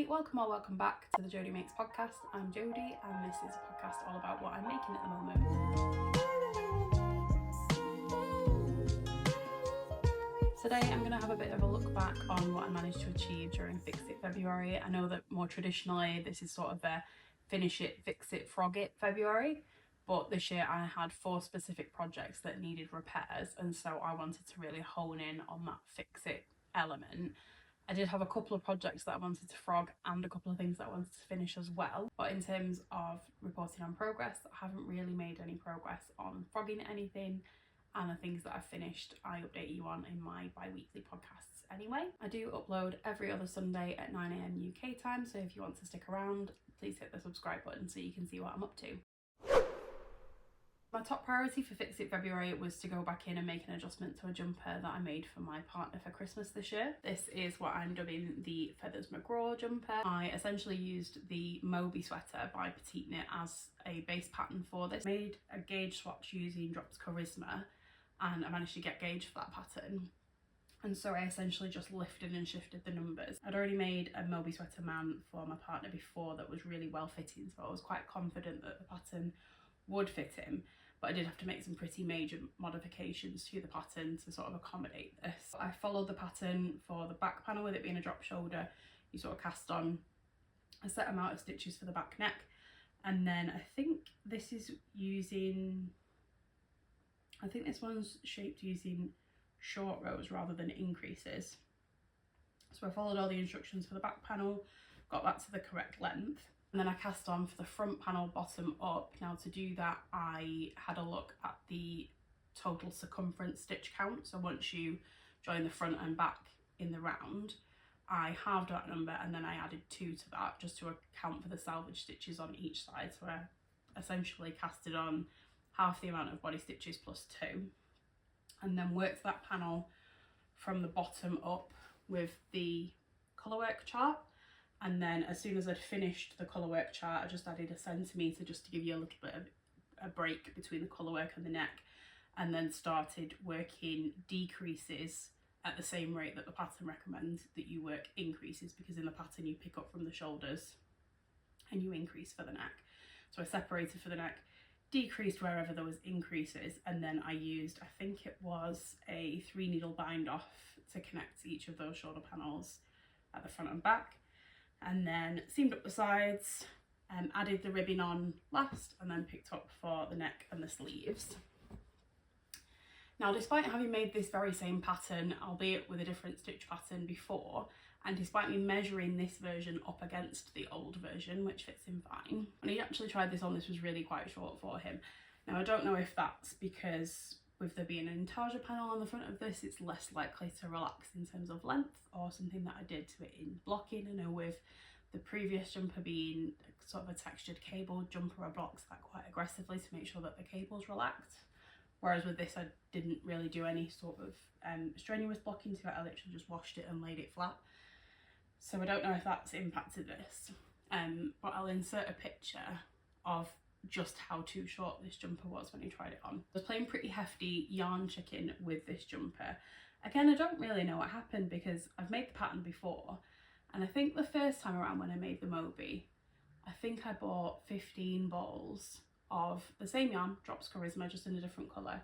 Hi, welcome or welcome back to the Jodie Makes podcast. I'm Jodie and this is a podcast all about what I'm making at the moment. Today I'm going to have a bit of a look back on what I managed to achieve during Fix It February. I know that more traditionally this is sort of a finish it, fix it, frog it February, but this year I had 4 specific projects that needed repairs, and so I wanted to really hone in on that fix it element. I did have a couple of projects that I wanted to frog and a couple of things that I wanted to finish as well, but in terms of reporting on progress, I haven't really made any progress on frogging anything, and the things that I've finished I update you on in my bi-weekly podcasts anyway. I do upload every other Sunday at 9 AM UK time, so if you want to stick around, please hit the subscribe button so you can see what I'm up to. My top priority for Fix It February was to go back in and make an adjustment to a jumper that I made for my partner for Christmas this year. This is what I'm dubbing the Feathers McGraw jumper. I essentially used the Moby sweater by Petite Knit as a base pattern for this. Made a gauge swatch using Drops Charisma and I managed to get gauge for that pattern. And so I essentially just lifted and shifted the numbers. I'd already made a Moby sweater man for my partner before that was really well fitting, so I was quite confident that the pattern would fit him, but I did have to make some pretty major modifications to the pattern to sort of accommodate this. I followed the pattern for the back panel, with it being a drop shoulder. You sort of cast on a set amount of stitches for the back neck, and then I think this is using, I think this one's shaped using short rows rather than increases. So I followed all the instructions for the back panel, got that to the correct length, and then I cast on for the front panel bottom up. Now to do that, I had a look at the total circumference stitch count. So once you join the front and back in the round, I halved that number and then I added 2 to that just to account for the salvage stitches on each side. So I essentially casted on half the amount of body stitches plus 2, and then worked that panel from the bottom up with the colourwork chart. And then as soon as I'd finished the colourwork chart, I just added a centimetre just to give you a little bit of a break between the colourwork and the neck, and then started working decreases at the same rate that the pattern recommends that you work increases, because in the pattern you pick up from the shoulders and you increase for the neck. So I separated for the neck, decreased wherever there was increases, and then I used, I think it was a 3 needle bind off to connect each of those shoulder panels at the front and back, and then seamed up the sides, added the ribbing on last, and then picked up for the neck and the sleeves. Now, despite having made this very same pattern, albeit with a different stitch pattern before, and despite me measuring this version up against the old version, which fits him fine, when he actually tried this on, this was really quite short for him. Now, I don't know if that's because with there being an intarsia panel on the front of this, it's less likely to relax in terms of length, or something that I did to it in blocking. I know with the previous jumper being sort of a textured cable jumper, I blocked that quite aggressively to make sure that the cable's relaxed. Whereas with this, I didn't really do any sort of strenuous blocking to it. I literally just washed it and laid it flat. So I don't know if that's impacted this, but I'll insert a picture of just how too short this jumper was when he tried it on. I was playing pretty hefty yarn chicken with this jumper. Again, I don't really know what happened because I've made the pattern before, and I think the first time around when I made the Moby, I think I bought 15 balls of the same yarn, Drops Charisma, just in a different colour,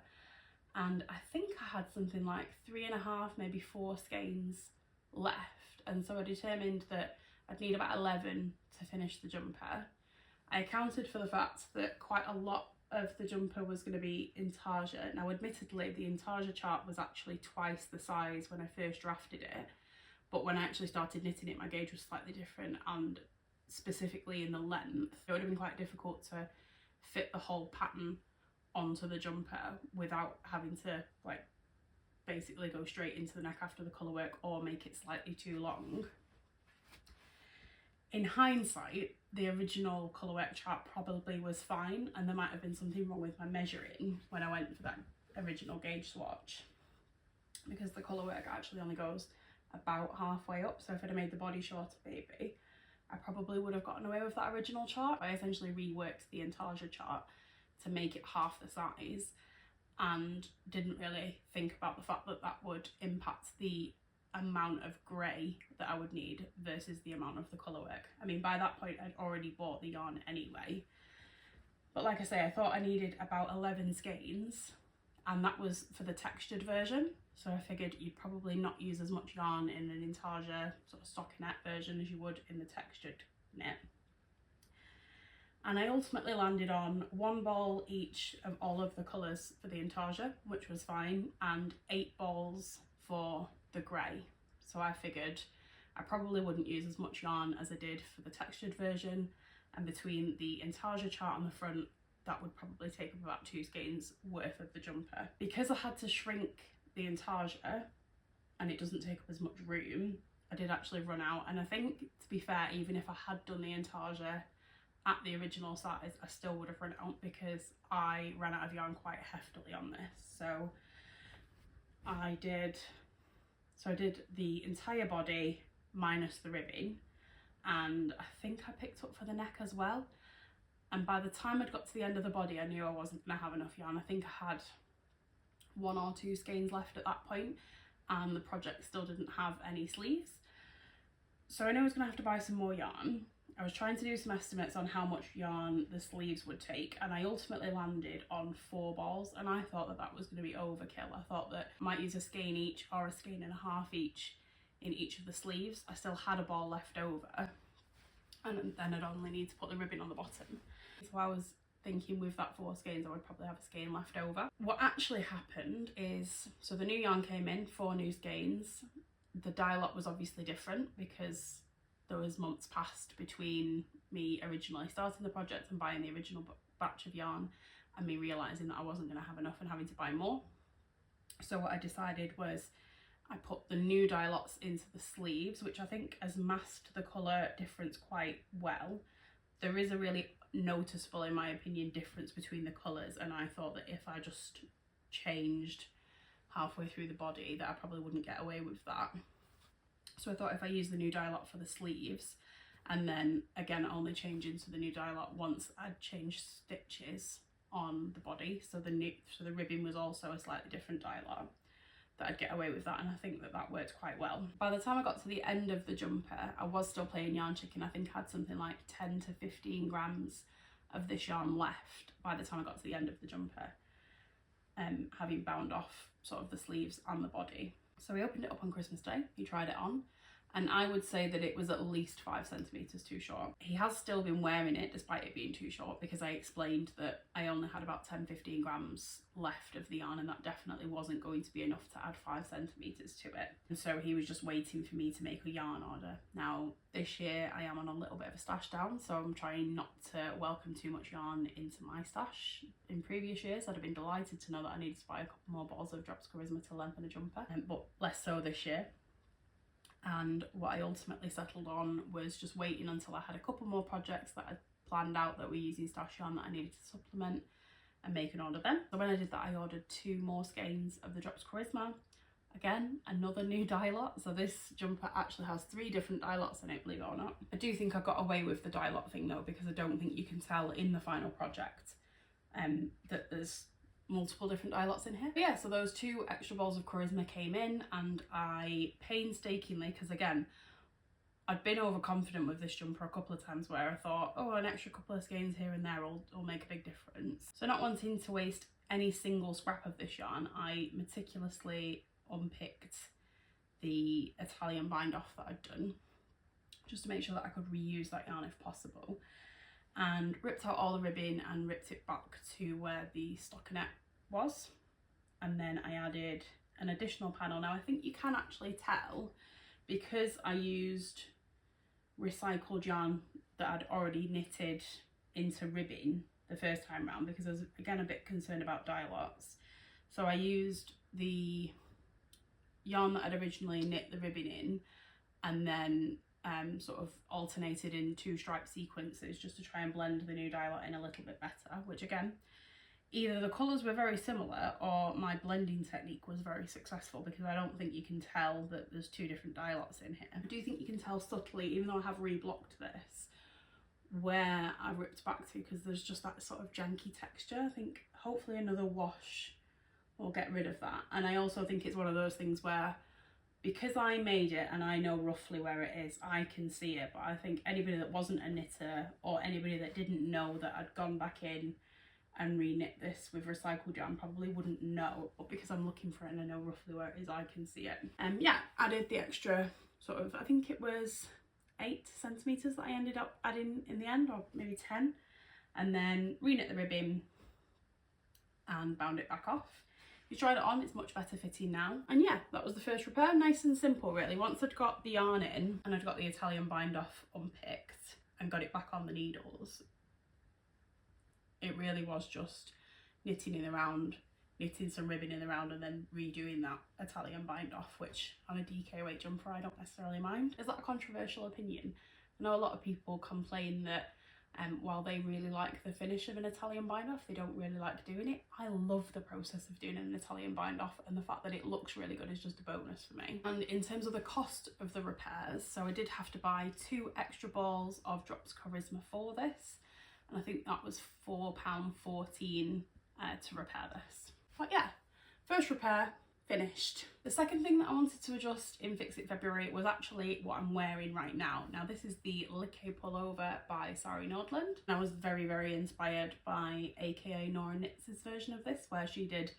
and I think I had something like 3.5, maybe 4 skeins left, and so I determined that I'd need about 11 to finish the jumper. I accounted for the fact that quite a lot of the jumper was going to be intarsia. Now, admittedly, the intarsia chart was actually twice the size when I first drafted it, but when I actually started knitting it, my gauge was slightly different, and specifically in the length, it would have been quite difficult to fit the whole pattern onto the jumper without having to like basically go straight into the neck after the colourwork or make it slightly too long. In hindsight, the original colourwork chart probably was fine, and there might have been something wrong with my measuring when I went for that original gauge swatch, because the colourwork actually only goes about halfway up. So if I'd have made the body shorter maybe, I probably would have gotten away with that original chart. I essentially reworked the intarsia chart to make it half the size, and didn't really think about the fact that that would impact the amount of grey that I would need versus the amount of the colour work. I mean, by that point I'd already bought the yarn anyway, but like I say, I thought I needed about 11 skeins, and that was for the textured version. So I figured you'd probably not use as much yarn in an intarsia sort of stockinette version as you would in the textured knit. And I ultimately landed on 1 ball each of all of the colours for the intarsia, which was fine, and 8 balls for the grey. So I figured I probably wouldn't use as much yarn as I did for the textured version, and between the intarsia chart on the front, that would probably take up about 2 skeins worth of the jumper. Because I had to shrink the intarsia and it doesn't take up as much room, I did actually run out. And I think, to be fair, even if I had done the intarsia at the original size, I still would have run out, because I ran out of yarn quite heftily on this. So I did the entire body minus the ribbing, and I think I picked up for the neck as well. And by the time I'd got to the end of the body, I knew I wasn't going to have enough yarn. I think I had 1 or 2 skeins left at that point, and the project still didn't have any sleeves. So I knew I was going to have to buy some more yarn. I was trying to do some estimates on how much yarn the sleeves would take, and I ultimately landed on 4 balls, and I thought that that was going to be overkill. I thought that I might use a skein each or a skein and a half each in each of the sleeves. I still had a ball left over, and then I'd only need to put the ribbon on the bottom. So I was thinking with that 4 skeins I would probably have a skein left over. What actually happened is, so the new yarn came in, 4 new skeins. The dye lot was obviously different because there was months passed between me originally starting the project and buying the original batch of yarn and me realising that I wasn't going to have enough and having to buy more. So what I decided was I put the new dye lots into the sleeves, which I think has masked the colour difference quite well. There is a really noticeable, in my opinion, difference between the colours, and I thought that if I just changed halfway through the body that I probably wouldn't get away with that. So I thought if I use the new dye lot for the sleeves, and then again only change into the new dye lot once I'd changed stitches on the body, so the ribbing was also a slightly different dye lot, that I'd get away with that, and I think that that worked quite well. By the time I got to the end of the jumper, I was still playing yarn chicken. I think I had something like 10 to 15 grams of this yarn left by the time I got to the end of the jumper, having bound off sort of the sleeves and the body. So we opened it up on Christmas Day, he tried it on, and I would say that it was at least 5 centimetres too short. He has still been wearing it despite it being too short, because I explained that I only had about 10-15 grams left of the yarn, and that definitely wasn't going to be enough to add 5 centimetres to it. And so he was just waiting for me to make a yarn order. Now this year I am on a little bit of a stash down, so I'm trying not to welcome too much yarn into my stash. In previous years I'd have been delighted to know that I needed to buy a couple more balls of Drops Charisma to lengthen a jumper, but less so this year. And what I ultimately settled on was just waiting until I had a couple more projects that I'd planned out that were using stash yarn that I needed to supplement, and make an order then. So when I did that, I ordered 2 more skeins of the Drops Charisma. Again, another new dye lot. So this jumper actually has 3 different dye lots in it, believe it or not. I do think I got away with the dye lot thing though, because I don't think you can tell in the final project that there's multiple different dye lots in here. But yeah, so those 2 extra balls of Charisma came in, and I painstakingly, because again, I'd been overconfident with this jumper a couple of times where I thought, oh, an extra couple of skeins here and there will make a big difference. So not wanting to waste any single scrap of this yarn, I meticulously unpicked the Italian bind off that I'd done, just to make sure that I could reuse that yarn if possible, and ripped out all the ribbing and ripped it back to where the stockinette was. And then I added an additional panel. Now I think you can actually tell, because I used recycled yarn that I'd already knitted into ribbing the first time round, because I was again a bit concerned about dye lots. So I used the yarn that I'd originally knit the ribbon in, and then sort of alternated in 2 stripe sequences just to try and blend the new dye lot in a little bit better, which again, either the colours were very similar or my blending technique was very successful, because I don't think you can tell that there's 2 different dye lots in here. I do think you can tell subtly, even though I have reblocked this, where I ripped back to, because there's just that sort of janky texture. I think hopefully another wash will get rid of that. And I also think it's one of those things where because I made it and I know roughly where it is, I can see it, but I think anybody that wasn't a knitter or anybody that didn't know that I'd gone back in and re-knit this with recycled yarn probably wouldn't know, but because I'm looking for it and I know roughly where it is, I can see it. Yeah, added the extra sort of, I think it was 8 centimetres that I ended up adding in the end, or maybe 10, and then re-knit the ribbing and bound it back off. You tried it on, it's much better fitting now. And yeah, that was the first repair. Nice and simple really. Once I'd got the yarn in and I'd got the Italian bind off unpicked and got it back on the needles, it really was just knitting in around, knitting some ribbon in around, and then redoing that Italian bind off, which on a DK weight jumper I don't necessarily mind. Is that a controversial opinion? I know a lot of people complain that while they really like the finish of an Italian bind off, they don't really like doing it. I love the process of doing an Italian bind off, and the fact that it looks really good is just a bonus for me. And in terms of the cost of the repairs, so I did have to buy 2 extra balls of Drops Charisma for this, and I think that was £4.14 to repair this. But yeah, first repair finished. The second thing that I wanted to adjust in Fix It February was actually what I'm wearing right now. Now this is the Liké pullover by Sari Nordland, and I was very, very inspired by AKA Nora Knits' version of this, where she did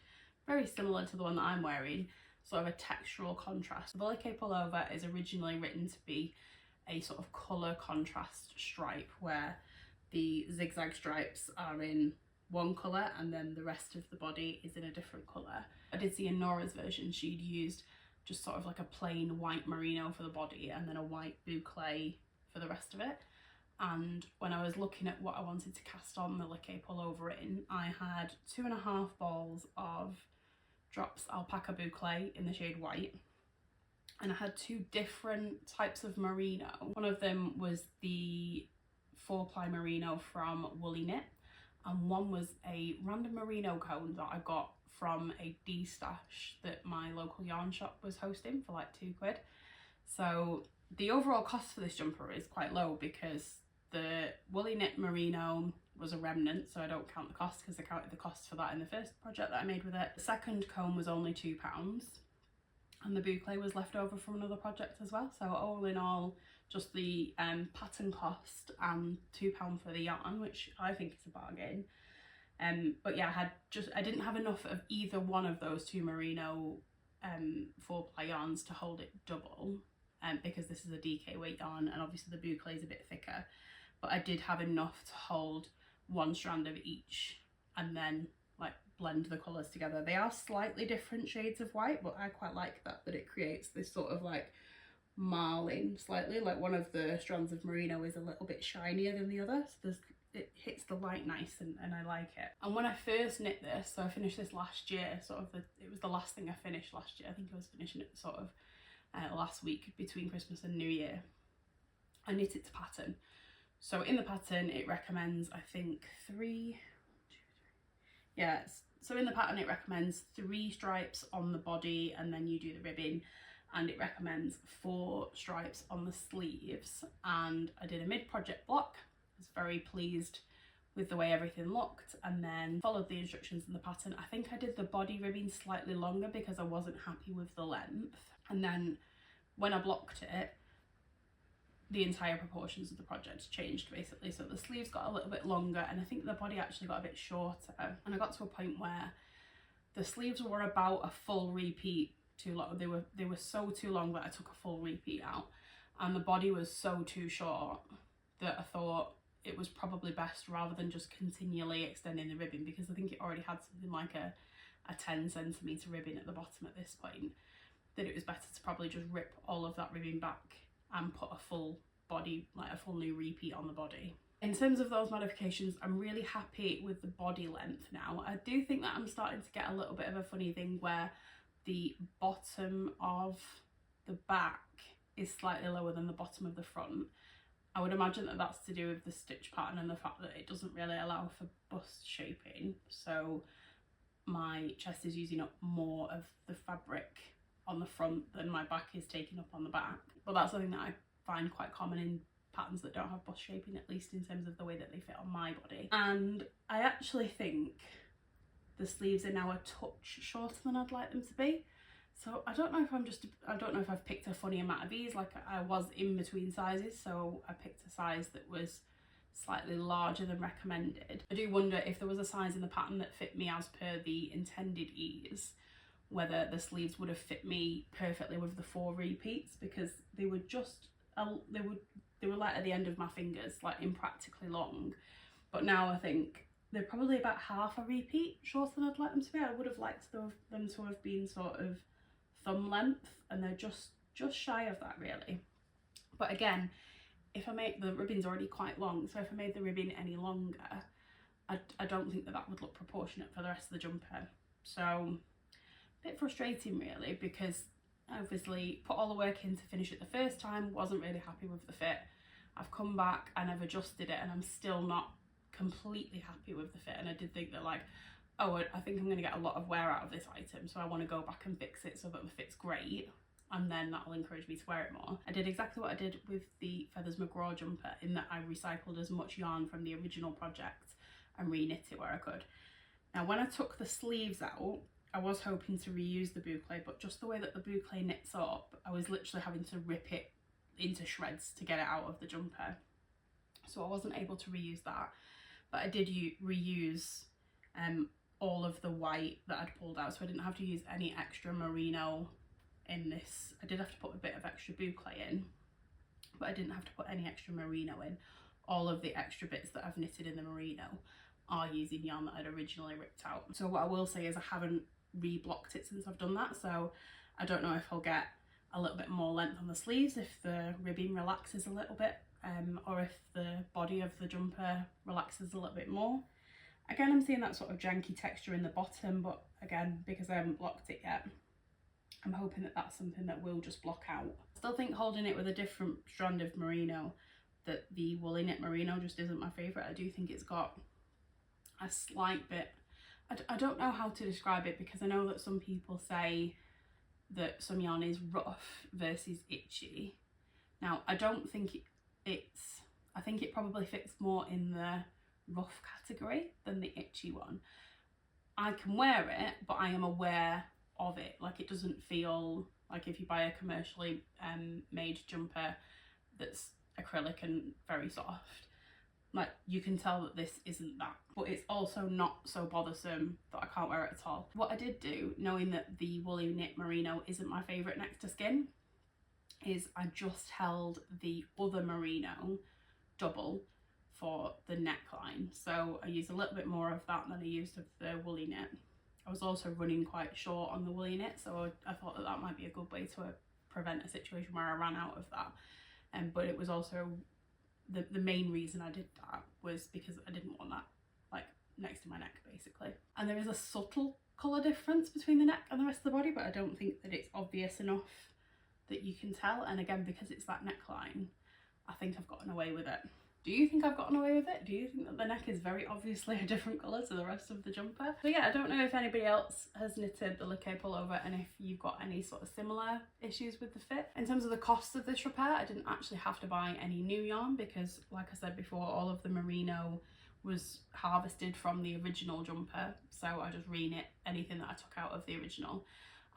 very similar to the one that I'm wearing, sort of a textural contrast. The Liké pullover is originally written to be a sort of colour contrast stripe, where the zigzag stripes are in one colour and then the rest of the body is in a different colour. I did see in Nora's version she'd used just sort of like a plain white merino for the body and then a white boucle for the rest of it. And when I was looking at what I wanted to cast on the Liké pullover in, I had 2.5 balls of Drops Alpaca Boucle in the shade white, and I had 2 different types of merino. One of them was the 4-ply merino from Woolly Knit, and one was a random merino cone that I got from a D-stash that my local yarn shop was hosting for like £2. So the overall cost for this jumper is quite low because the Woolly Knit merino was a remnant, so I don't count the cost because I counted the cost for that in the first project that I made with it. The second comb was only £2, and the boucle was left over from another project as well. So all in all, just the pattern cost and £2 for the yarn, which I think is a bargain. But yeah, I didn't have enough of either one of those 2 merino 4-ply yarns to hold it double, because this is a DK weight yarn and obviously the boucle is a bit thicker, but I did have enough to hold 1 strand of each and then like blend the colours together. They are slightly different shades of white, but I quite like that it creates this sort of like marling slightly, like one of the strands of merino is a little bit shinier than the other, so it hits the light nice, and I like it. And when I first knit this, so I finished this last year, it was the last thing I finished last year. I think I was finishing it sort of last week between Christmas and New Year. I knit it to pattern. So in the pattern it recommends, I think, 3, yeah, so in the pattern it recommends 3 stripes on the body and then you do the ribbing, and it recommends 4 stripes on the sleeves. And I did a mid-project block. I was very pleased with the way everything looked, and then followed the instructions in the pattern. I think I did the body ribbing slightly longer because I wasn't happy with the length, and then when I blocked it, the entire proportions of the project changed basically. So the sleeves got a little bit longer and I think the body actually got a bit shorter, and I got to a point where the sleeves were about a full repeat too long. They were so too long that I took a full repeat out, and the body was so too short that I thought it was probably best, rather than just continually extending the ribbon, because I think it already had something like a 10 centimetre ribbon at the bottom at this point, that it was better to probably just rip all of that ribbon back and put a full body, like a full new repeat on the body. In terms of those modifications, I'm really happy with the body length now. I do think that I'm starting to get a little bit of a funny thing where the bottom of the back is slightly lower than the bottom of the front. I would imagine that that's to do with the stitch pattern and the fact that it doesn't really allow for bust shaping. So my chest is using up more of the fabric on the front than my back is taking up on the back. But that's something that I find quite common in patterns that don't have bust shaping, at least in terms of the way that they fit on my body. And I actually think the sleeves are now a touch shorter than I'd like them to be. So I don't know if I've picked a funny amount of these. Like, I was in between sizes, so I picked a size that was slightly larger than recommended. I do wonder if there was a size in the pattern that fit me as per the intended ease, whether the sleeves would have fit me perfectly with the 4 repeats, because they were just they were like at the end of my fingers, like impractically long. But now I think they're probably about half a repeat shorter than I'd like them to be. I would have liked them to have been sort of thumb length, and they're just shy of that really. But again, if I make the ribbon's already quite long, so if I made the ribbon any longer, I don't think that would look proportionate for the rest of the jumper. So a bit frustrating really, because obviously put all the work in to finish it the first time, wasn't really happy with the fit. I've come back and I've adjusted it and I'm still not completely happy with the fit, and I did think that, like, oh, I think I'm going to get a lot of wear out of this item, so I want to go back and fix it so that the fit's great, and then that'll encourage me to wear it more. I did exactly what I did with the Feathers McGraw jumper, in that I recycled as much yarn from the original project and re-knit it where I could. Now when I took the sleeves out, I was hoping to reuse the boucle, but just the way that the boucle knits up, I was literally having to rip it into shreds to get it out of the jumper. So I wasn't able to reuse that, but I did reuse all of the white that I'd pulled out, so I didn't have to use any extra merino in this. I did have to put a bit of extra boucle in, but I didn't have to put any extra merino in. All of the extra bits that I've knitted in the merino are using yarn that I'd originally ripped out. So what I will say is I haven't reblocked it since I've done that, so I don't know if I'll get a little bit more length on the sleeves if the ribbing relaxes a little bit, or if the body of the jumper relaxes a little bit more. Again, I'm seeing that sort of janky texture in the bottom, but again, because I haven't blocked it yet, I'm hoping that that's something that will just block out. I still think holding it with a different strand of merino, that the woolly knit merino just isn't my favourite. I do think it's got a slight bit, I don't know how to describe it, because I know that some people say that some yarn is rough versus itchy. Now, I don't think I think it probably fits more in the rough category than the itchy one. I can wear it, but I am aware of it. Like, it doesn't feel like if you buy a commercially made jumper that's acrylic and very soft, like, you can tell that this isn't that, but it's also not so bothersome that I can't wear it at all. What I did do, knowing that the woolly knit merino isn't my favourite next to skin, is I just held the other merino double for the neckline. So I used a little bit more of that than I used of the woolly knit. I was also running quite short on the woolly knit, so I thought that that might be a good way to prevent a situation where I ran out of that. But it was also, the main reason I did that was because I didn't want that like next to my neck basically. And there is a subtle colour difference between the neck and the rest of the body, but I don't think that it's obvious enough that you can tell. And again, because it's that neckline, I think I've gotten away with it. Do you think I've gotten away with it? Do you think that the neck is very obviously a different colour to the rest of the jumper? So yeah, I don't know if anybody else has knitted the Liqué pullover and if you've got any sort of similar issues with the fit. In terms of the cost of this repair, I didn't actually have to buy any new yarn because, like I said before, all of the merino was harvested from the original jumper, so I just re-knit anything that I took out of the original.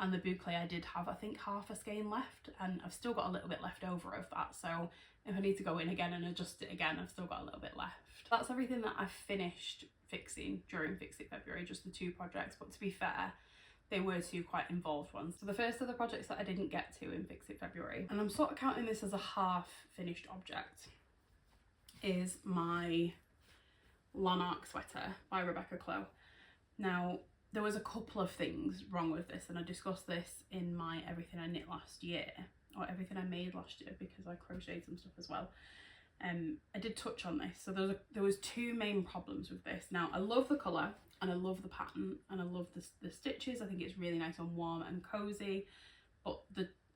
And the boucle, I did have, I think, half a skein left, and I've still got a little bit left over of that, so if I need to go in again and adjust it again, I've still got a little bit left. That's everything that I've finished fixing during Fix It February, just the 2 projects, but to be fair, they were 2 quite involved ones. So the first of the projects that I didn't get to in Fix It February, and I'm sort of counting this as a half finished object, is my Lanark sweater by Rebecca Clow. Now, there was a couple of things wrong with this, and I discussed this in my Everything I Knit Last Year, or Everything I Made Last Year, because I crocheted some stuff as well. I did touch on this. So there was 2 main problems with this. Now, I love the colour and I love the pattern and I love the stitches. I think it's really nice and warm and cosy, but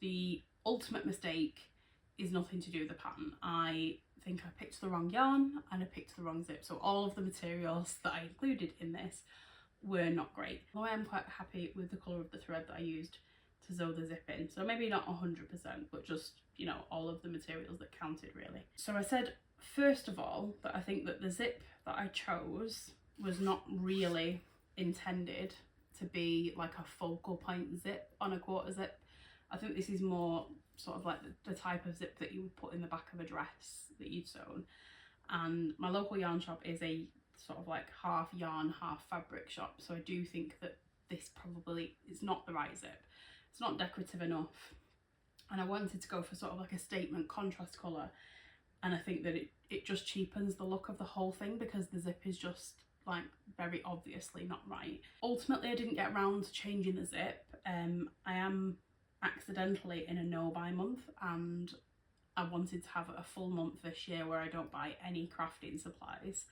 the ultimate mistake is nothing to do with the pattern. I think I picked the wrong yarn and I picked the wrong zip. So all of the materials that I included in this were not great. Although I am quite happy with the colour of the thread that I used to sew the zip in. So maybe not 100%, but just, you know, all of the materials that counted really. So I said, first of all, that I think that the zip that I chose was not really intended to be like a focal point zip on a quarter zip. I think this is more sort of like the type of zip that you would put in the back of a dress that you'd sewn. And my local yarn shop is a sort of like half yarn, half fabric shop. So I do think that this probably is not the right zip. It's not decorative enough. And I wanted to go for sort of like a statement contrast colour. And I think that it just cheapens the look of the whole thing because the zip is just like very obviously not right. Ultimately, I didn't get around to changing the zip. I am accidentally in a no buy month, and I wanted to have a full month this year where I don't buy any crafting supplies.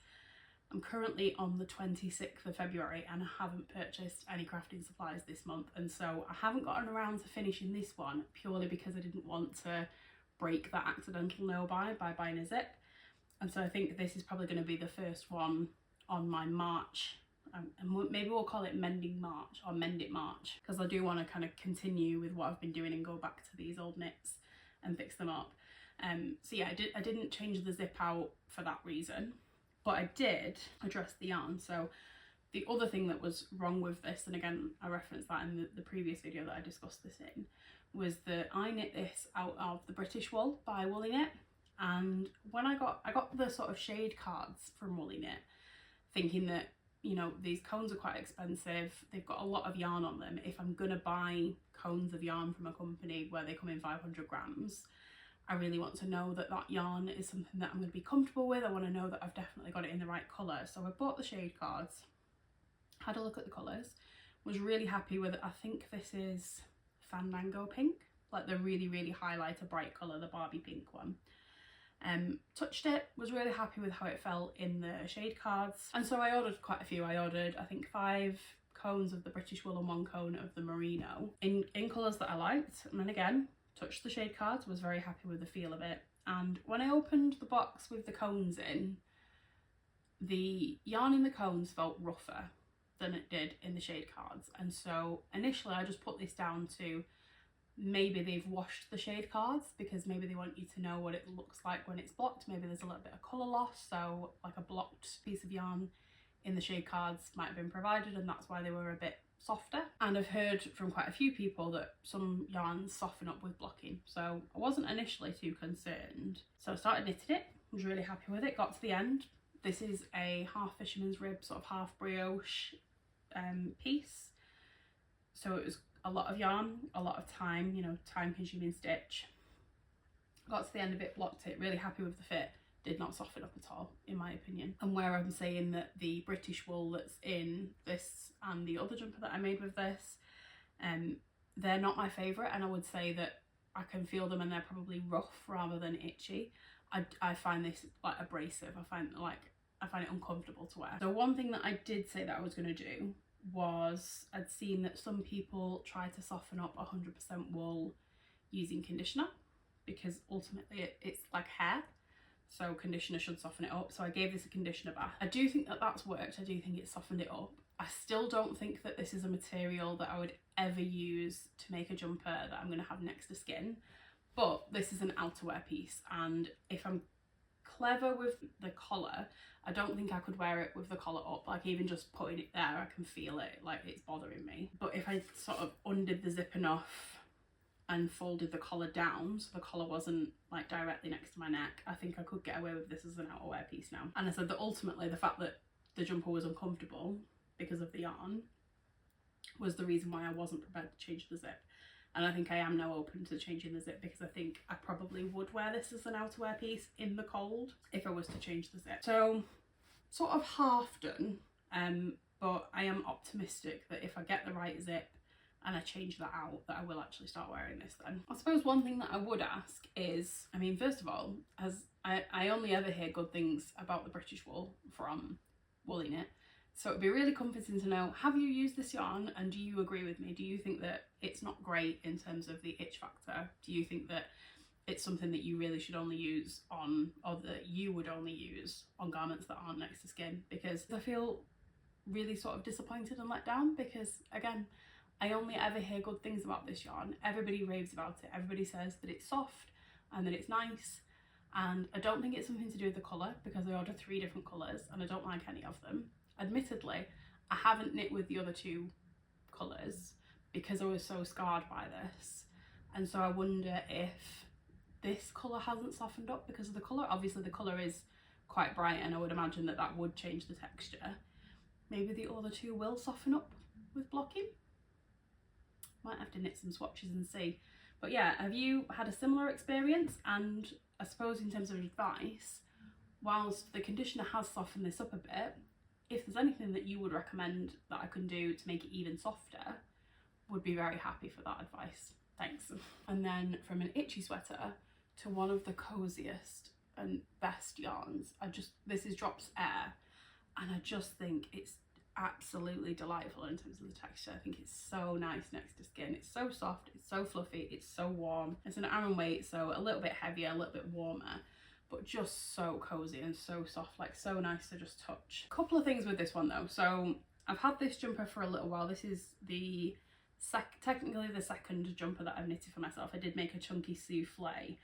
I'm currently on the 26th of February and I haven't purchased any crafting supplies this month, and so I haven't gotten around to finishing this one purely because I didn't want to break that accidental no buy by buying a zip. And so I think this is probably going to be the first one on my March, and maybe we'll call it Mending March or Mend It March, because I do want to kind of continue with what I've been doing and go back to these old knits and fix them up. So yeah, I didn't change the zip out for that reason, but I did address the yarn. So the other thing that was wrong with this, and again I referenced that in the previous video that I discussed this in, was that I knit this out of the British Wool by Woolly Knit. And when I got the sort of shade cards from Woolly Knit, thinking that, you know, these cones are quite expensive, they've got a lot of yarn on them. If I'm gonna buy cones of yarn from a company where they come in 500 grams, I really want to know that that yarn is something that I'm going to be comfortable with. I want to know that I've definitely got it in the right colour. So I bought the shade cards, had a look at the colours, was really happy with it. I think this is Fandango Pink, like the really, really highlighter bright colour, the Barbie pink one. Touched it, was really happy with how it felt in the shade cards. And so I ordered quite a few. I ordered, I think, 5 cones of the British Wool and 1 cone of the Merino in colours that I liked. And then again, touched the shade cards, was very happy with the feel of it. And when I opened the box with the cones in, the yarn in the cones felt rougher than it did in the shade cards. And so initially I just put this down to maybe they've washed the shade cards because maybe they want you to know what it looks like when it's blocked. Maybe there's a little bit of colour loss, so like a blocked piece of yarn in the shade cards might have been provided, and that's why they were a bit softer. And I've heard from quite a few people that some yarns soften up with blocking, so I wasn't initially too concerned. So I started knitting it, was really happy with it, got to the end. This is a half fisherman's rib, sort of half brioche piece, so it was a lot of yarn, a lot of time, you know, time consuming stitch. Got to the end of it, blocked it, really happy with the fit. Did not soften up at all, in my opinion. And where I'm saying that the British Wool that's in this and the other jumper that I made with this, they're not my favourite, and I would say that I can feel them and they're probably rough rather than itchy. I find this like abrasive. I find it uncomfortable to wear. So one thing that I did say that I was going to do was, I'd seen that some people try to soften up 100% wool using conditioner, because ultimately it's like hair, so conditioner should soften it up. So I gave this a conditioner bath. I do think that that's worked. I do think it softened it up. I still don't think that this is a material that I would ever use to make a jumper that I'm going to have next to skin, but this is an outerwear piece, and if I'm clever with the collar, I don't think I could wear it with the collar up. Like even just putting it there, I can feel it, like it's bothering me. But if I sort of undid the zip enough and folded the collar down so the collar wasn't like directly next to my neck, I think I could get away with this as an outerwear piece now. And I said that ultimately the fact that the jumper was uncomfortable because of the yarn was the reason why I wasn't prepared to change the zip. And I think I am now open to changing the zip, because I think I probably would wear this as an outerwear piece in the cold if I was to change the zip. So sort of half done, but I am optimistic that if I get the right zip and I change that out, that I will actually start wearing this then. I suppose one thing that I would ask is, I mean, first of all, as I only ever hear good things about the British Wool from Woolly Knit, so it'd be really comforting to know, have you used this yarn and do you agree with me? Do you think that it's not great in terms of the itch factor? Do you think that it's something that you really should only use on, or that you would only use on garments that aren't next to skin? Because I feel really sort of disappointed and let down, because again, I only ever hear good things about this yarn. Everybody raves about it. Everybody says that it's soft and that it's nice. And I don't think it's something to do with the colour, because I ordered 3 different colours and I don't like any of them. Admittedly, I haven't knit with the other 2 colours because I was so scarred by this. And so I wonder if this colour hasn't softened up because of the colour. Obviously the colour is quite bright and I would imagine that that would change the texture. Maybe the other two will soften up with blocking. Might have to knit some swatches and see. But yeah, have you had a similar experience? And I suppose in terms of advice, whilst the conditioner has softened this up a bit, if there's anything that you would recommend that I can do to make it even softer, would be very happy for that advice. Thanks. And then from an itchy sweater to one of the coziest and best yarns, this is Drops Air, and I just think it's absolutely delightful in terms of the texture. I think it's so nice next to skin. It's so soft, it's so fluffy, it's so warm. It's an Aran weight, so a little bit heavier, a little bit warmer, but just so cozy and so soft, like so nice to just touch. A couple of things with this one though. So I've had this jumper for a little while. This is technically the second jumper that I've knitted for myself. I did make a chunky souffle,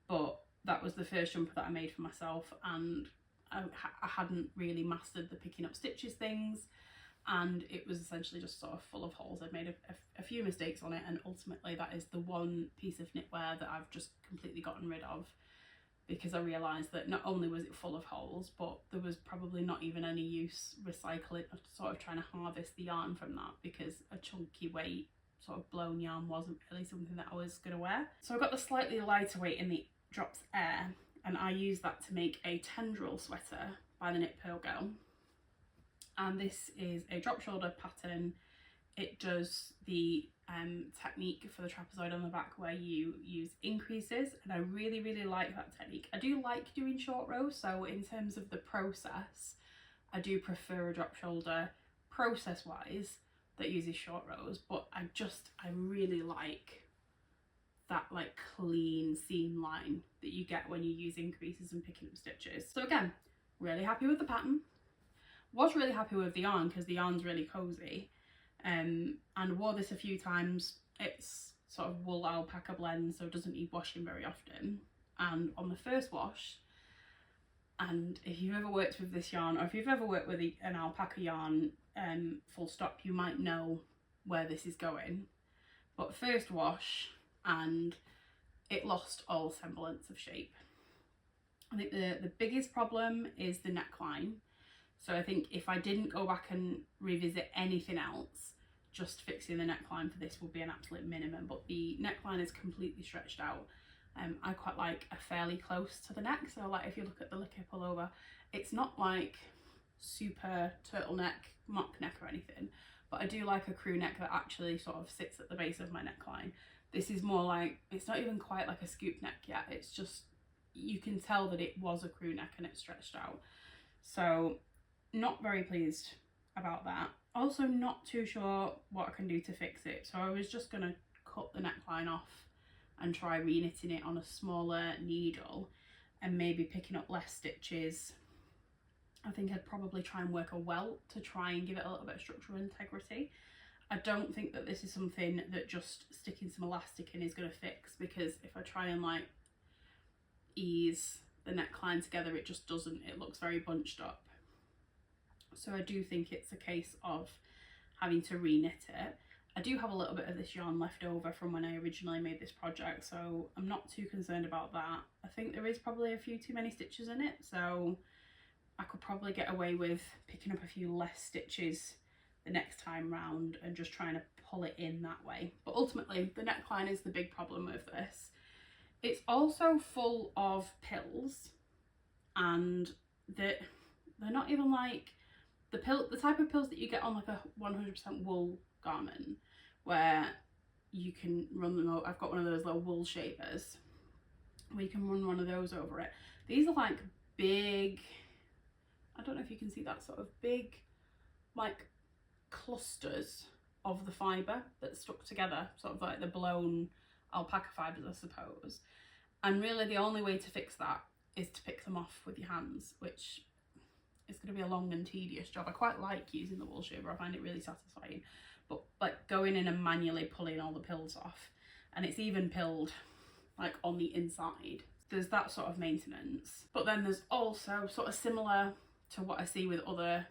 but that was the first jumper that I made for myself, and I hadn't really mastered the picking up stitches things, and it was essentially just sort of full of holes. I'd made a few mistakes on it, and ultimately that is the one piece of knitwear that I've just completely gotten rid of, because I realised that not only was it full of holes, but there was probably not even any use recycling, sort of trying to harvest the yarn from that, because a chunky weight sort of blown yarn wasn't really something that I was going to wear. So I got the slightly lighter weight in the Drops Air, and I used that to make a tendril sweater by the Knit Pearl Girl. And this is a drop shoulder pattern. It does the technique for the trapezoid on the back where you use increases, and I really, really like that technique. I do like doing short rows, so in terms of the process, I do prefer a drop shoulder process wise that uses short rows, but I really like that like clean seam line that you get when you use increases and picking up stitches. So again, really happy with the pattern. Was really happy with the yarn because the yarn's really cozy, and wore this a few times. It's sort of wool alpaca blend, so it doesn't need washing very often. And on the first wash, and if you've ever worked with this yarn, or if you've ever worked with an alpaca yarn full stop, you might know where this is going. But first wash, and it lost all semblance of shape. I think the biggest problem is the neckline. So I think if I didn't go back and revisit anything else, just fixing the neckline for this would be an absolute minimum, but the neckline is completely stretched out. I quite like a fairly close to the neck, so like if you look at the Liquor pullover, it's not like super turtleneck, mock neck or anything, but I do like a crew neck that actually sort of sits at the base of my neckline. This is more like, it's not even quite like a scoop neck yet, it's just, you can tell that it was a crew neck and it's stretched out. So not very pleased about that. Also not too sure what I can do to fix it, so I was just going to cut the neckline off and try re-knitting it on a smaller needle and maybe picking up less stitches. I think I'd probably try and work a welt to try and give it a little bit of structural integrity. I don't think that this is something that just sticking some elastic in is going to fix, because if I try and like ease the neckline together, it just doesn't, it looks very bunched up. So I do think it's a case of having to re-knit it. I do have a little bit of this yarn left over from when I originally made this project, so I'm not too concerned about that. I think there is probably a few too many stitches in it, so I could probably get away with picking up a few less stitches the next time round and just trying to pull it in that way. But ultimately the neckline is the big problem with this. It's also full of pills, and they're not even like the type of pills that you get on like a 100% wool garment where you can run them out. I've got one of those little wool shapers where you can run one of those over it. These are like big, I don't know if you can see that, sort of big like clusters of the fibre that's stuck together, sort of like the blown alpaca fibres, I suppose. And really the only way to fix that is to pick them off with your hands, which is going to be a long and tedious job. I quite like using the wool shaver, I find it really satisfying, but like going in and manually pulling all the pills off, and it's even pilled like on the inside, there's that sort of maintenance. But then there's also sort of similar to what I see with other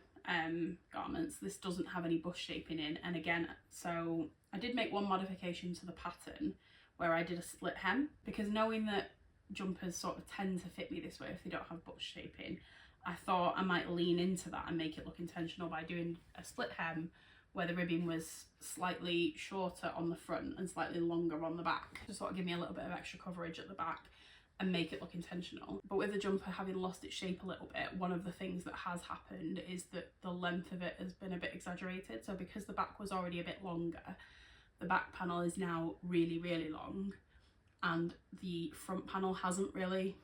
garments. This doesn't have any bust shaping in, and again, so I did make one modification to the pattern where I did a split hem, because knowing that jumpers sort of tend to fit me this way if they don't have bust shaping, I thought I might lean into that and make it look intentional by doing a split hem where the ribbing was slightly shorter on the front and slightly longer on the back, to sort of give me a little bit of extra coverage at the back and make it look intentional. But with the jumper having lost its shape a little bit, one of the things that has happened is that the length of it has been a bit exaggerated. So because the back was already a bit longer, the back panel is now really, really long, and the front panel hasn't really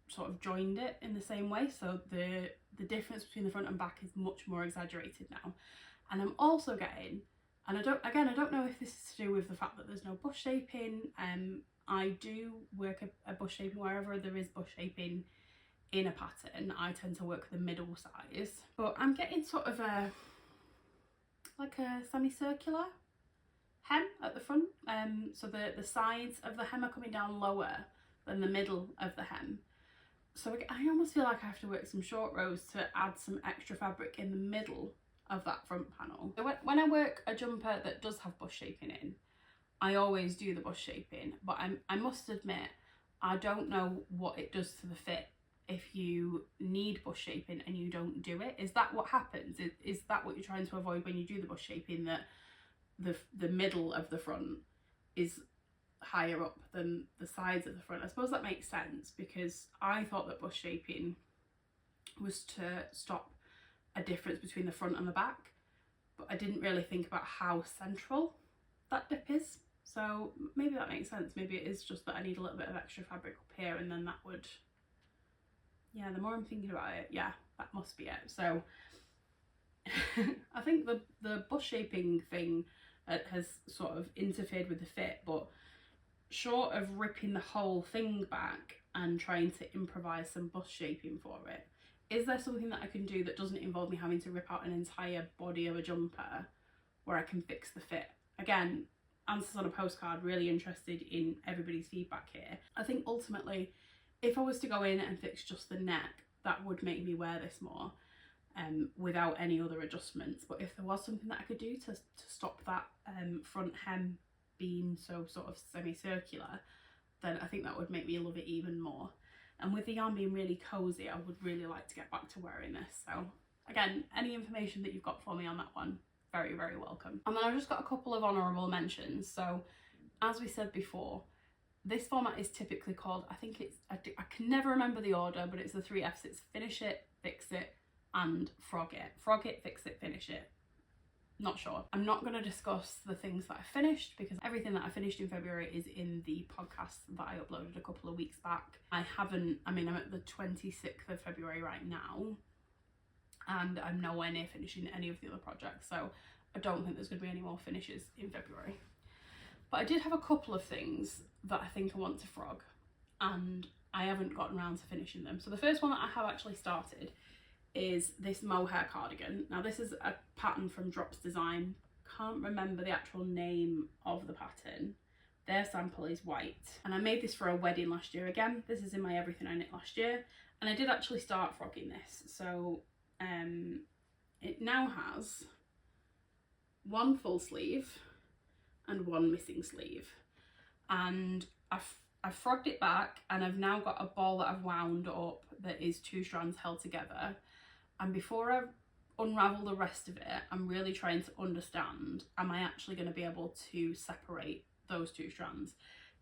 sort of joined it in the same way. So the difference between the front and back is much more exaggerated now. And I'm also getting, and I don't know if this is to do with the fact that there's no bust shaping. I do work a bust shaping wherever there is bust shaping in a pattern. I tend to work the middle size, but I'm getting sort of like a semicircular hem at the front. So the sides of the hem are coming down lower than the middle of the hem. So I almost feel like I have to work some short rows to add some extra fabric in the middle of that front panel. So when I work a jumper that does have bust shaping in, I always do the bust shaping, but I must admit, I don't know what it does to the fit if you need bust shaping and you don't do it. Is that what happens? Is that what you're trying to avoid when you do the bust shaping, that the middle of the front is higher up than the sides of the front? I suppose that makes sense, because I thought that bust shaping was to stop a difference between the front and the back, but I didn't really think about how central that dip is. So maybe that makes sense. Maybe it is just that I need a little bit of extra fabric up here, and then that would, yeah, the more I'm thinking about it, yeah, that must be it. So I think the bust shaping thing has sort of interfered with the fit, but short of ripping the whole thing back and trying to improvise some bust shaping for it, is there something that I can do that doesn't involve me having to rip out an entire body of a jumper where I can fix the fit? Again, answers on a postcard, really interested in everybody's feedback here. I think ultimately, if I was to go in and fix just the neck, that would make me wear this more without any other adjustments. But if there was something that I could do to stop that front hem being so sort of semicircular, then I think that would make me love it even more. And with the yarn being really cozy, I would really like to get back to wearing this. So again, any information that you've got for me on that one, very, very welcome. And then I've just got a couple of honourable mentions. So as we said before, this format is typically called, I think it's, I can never remember the order, but it's the 3 F's. It's finish it, fix it, and frog it. Frog it, fix it, finish it. Not sure. I'm not going to discuss the things that I finished, because everything that I finished in February is in the podcast that I uploaded a couple of weeks back. I'm at the 26th of February right now, and I'm nowhere near finishing any of the other projects, so I don't think there's going to be any more finishes in February. But I did have a couple of things that I think I want to frog, and I haven't gotten around to finishing them. So the first one that I have actually started is this mohair cardigan. Now this is a pattern from Drops Design. Can't remember the actual name of the pattern. Their sample is white, and I made this for a wedding last year. Again, this is in my Everything I Knit last year, and I did actually start frogging this. So it now has one full sleeve and one missing sleeve, and I've frogged it back, and I've now got a ball that I've wound up that is 2 strands held together. And before I unravel the rest of it, I'm really trying to understand, am I actually going to be able to separate those 2 strands?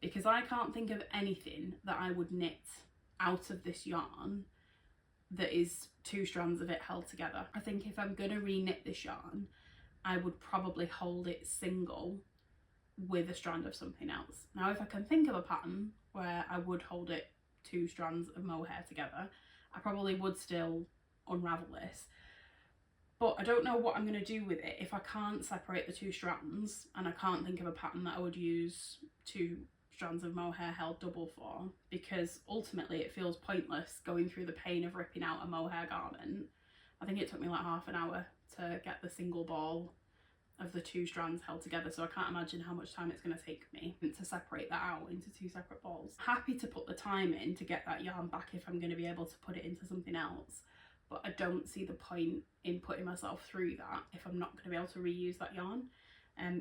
Because I can't think of anything that I would knit out of this yarn that is 2 strands of it held together. I think if I'm going to re-knit this yarn, I would probably hold it single with a strand of something else. Now, if I can think of a pattern where I would hold it 2 strands of mohair together, I probably would still unravel this. But I don't know what I'm going to do with it if I can't separate the 2 strands, and I can't think of a pattern that I would use 2 strands of mohair held double for, because ultimately it feels pointless going through the pain of ripping out a mohair garment. I think it took me like half an hour to get the single ball of the 2 strands held together, so I can't imagine how much time it's going to take me to separate that out into 2 separate balls. Happy to put the time in to get that yarn back if I'm going to be able to put it into something else, but I don't see the point in putting myself through that if I'm not going to be able to reuse that yarn.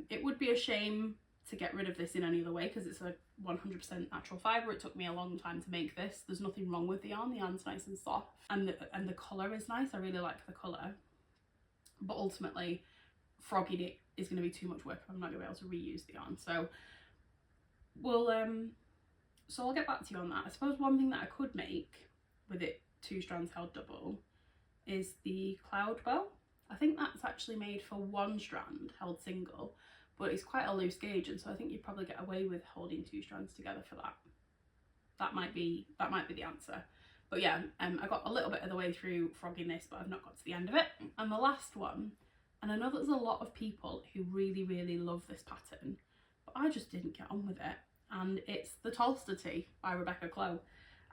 It would be a shame to get rid of this in any other way because it's a 100% natural fibre. It took me a long time to make this. There's nothing wrong with the yarn's nice and soft, and the colour is nice. I really like the colour, but ultimately frogging it is going to be too much work if I'm not going to be able to reuse the yarn. So I'll get back to you on that. I suppose one thing that I could make with it 2 strands held double is the cloud bow. I think that's actually made for 1 strand held single, but it's quite a loose gauge, and so I think you'd probably get away with holding 2 strands together for that. That might be the answer. But yeah, I got a little bit of the way through frogging this, but I've not got to the end of it. And the last one, and I know there's a lot of people who really, really love this pattern, but I just didn't get on with it. And it's the Tolster Tee by Rebecca Clow.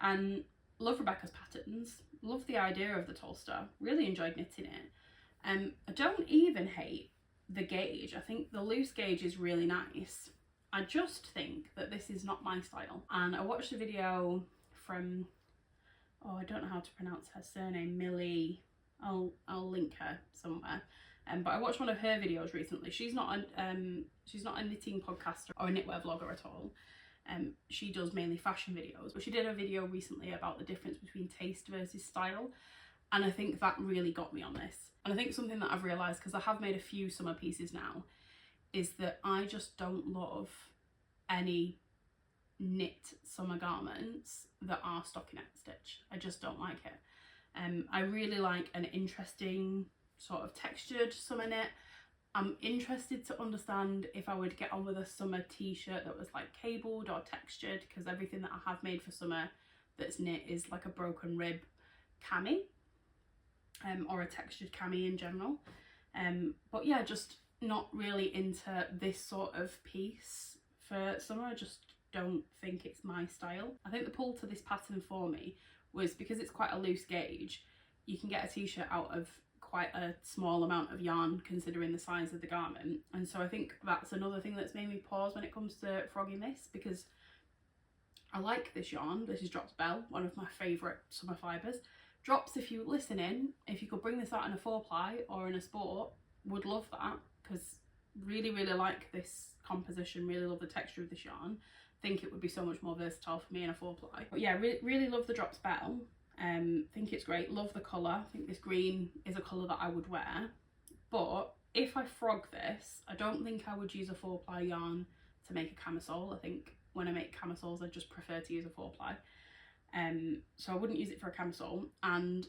And love Rebecca's patterns, love the idea of the Tolster, really enjoyed knitting it. I don't even hate the gauge. I think the loose gauge is really nice. I just think that this is not my style. And I watched a video from, oh, I don't know how to pronounce her surname, Millie. I'll link her somewhere. But I watched one of her videos recently. She's not a knitting podcaster or a knitwear vlogger at all. She does mainly fashion videos, but she did a video recently about the difference between taste versus style, and I think that really got me on this. And I think something that I've realised, because I have made a few summer pieces now, is that I just don't love any knit summer garments that are stockinette stitch. I just don't like it. I really like an interesting sort of textured summer knit. I'm interested to understand if I would get on with a summer t-shirt that was like cabled or textured, because everything that I have made for summer that's knit is like a broken rib cami, or a textured cami in general. But yeah, just not really into this sort of piece for summer. I just don't think it's my style. I think the pull to this pattern for me was because it's quite a loose gauge. You can get a t-shirt out of quite a small amount of yarn considering the size of the garment, and so I think that's another thing that's made me pause when it comes to frogging this, because I like this yarn. This is Drops Bell, one of my favourite summer fibres. Drops, if you're listening, if you could bring this out in a 4-ply or in a sport, would love that, because really like this composition, really love the texture of this yarn. Think it would be so much more versatile for me in a 4-ply. But yeah, really love the Drops Bell. Think it's great, love the colour. I think this green is a colour that I would wear, but if I frog this, I don't think I would use a 4-ply yarn to make a camisole. I think when I make camisoles I just prefer to use a 4-ply, so I wouldn't use it for a camisole. And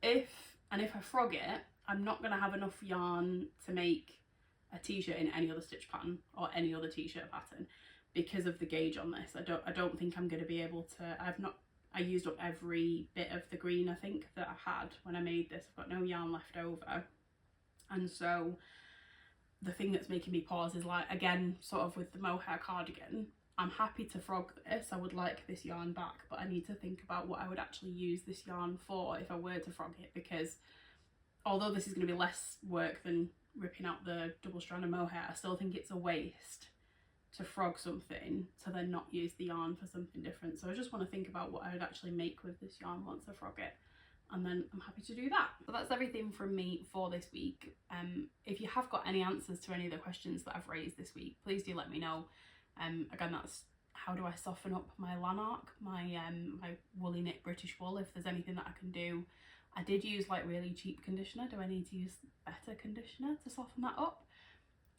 if I frog it, I'm not going to have enough yarn to make a t-shirt in any other stitch pattern or any other t-shirt pattern because of the gauge on this. I don't think I'm going to be able to. I used up every bit of the green I think that I had when I made this. I've got no yarn left over, and so the thing that's making me pause is, like, again, sort of with the mohair cardigan, I'm happy to frog this. I would like this yarn back, but I need to think about what I would actually use this yarn for if I were to frog it, because although this is going to be less work than ripping out the double strand of mohair, I still think it's a waste to frog something to then not use the yarn for something different. So I just want to think about what I would actually make with this yarn once I frog it, and then I'm happy to do that. So that's everything from me for this week. If you have got any answers to any of the questions that I've raised this week, please do let me know. Again, that's how do I soften up my Lanark, my woolly knit British wool, if there's anything that I can do. I did use like really cheap conditioner. Do I need to use better conditioner to soften that up?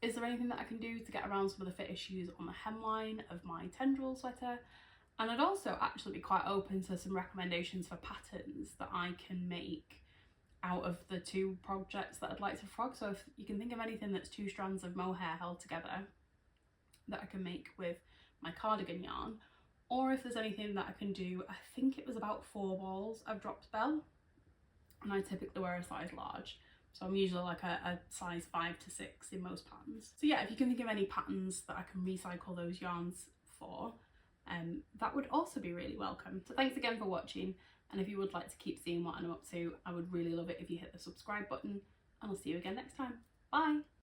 Is there anything that I can do to get around some of the fit issues on the hemline of my tendril sweater? And I'd also actually be quite open to some recommendations for patterns that I can make out of the 2 projects that I'd like to frog. So if you can think of anything that's 2 strands of mohair held together that I can make with my cardigan yarn, or if there's anything that I can do, I think it was about 4 balls of Drops Bell, and I typically wear a size large. So I'm usually like a size 5 to 6 in most patterns. So yeah, if you can think of any patterns that I can recycle those yarns for, that would also be really welcome. So thanks again for watching, and if you would like to keep seeing what I'm up to, I would really love it if you hit the subscribe button, and I'll see you again next time. Bye!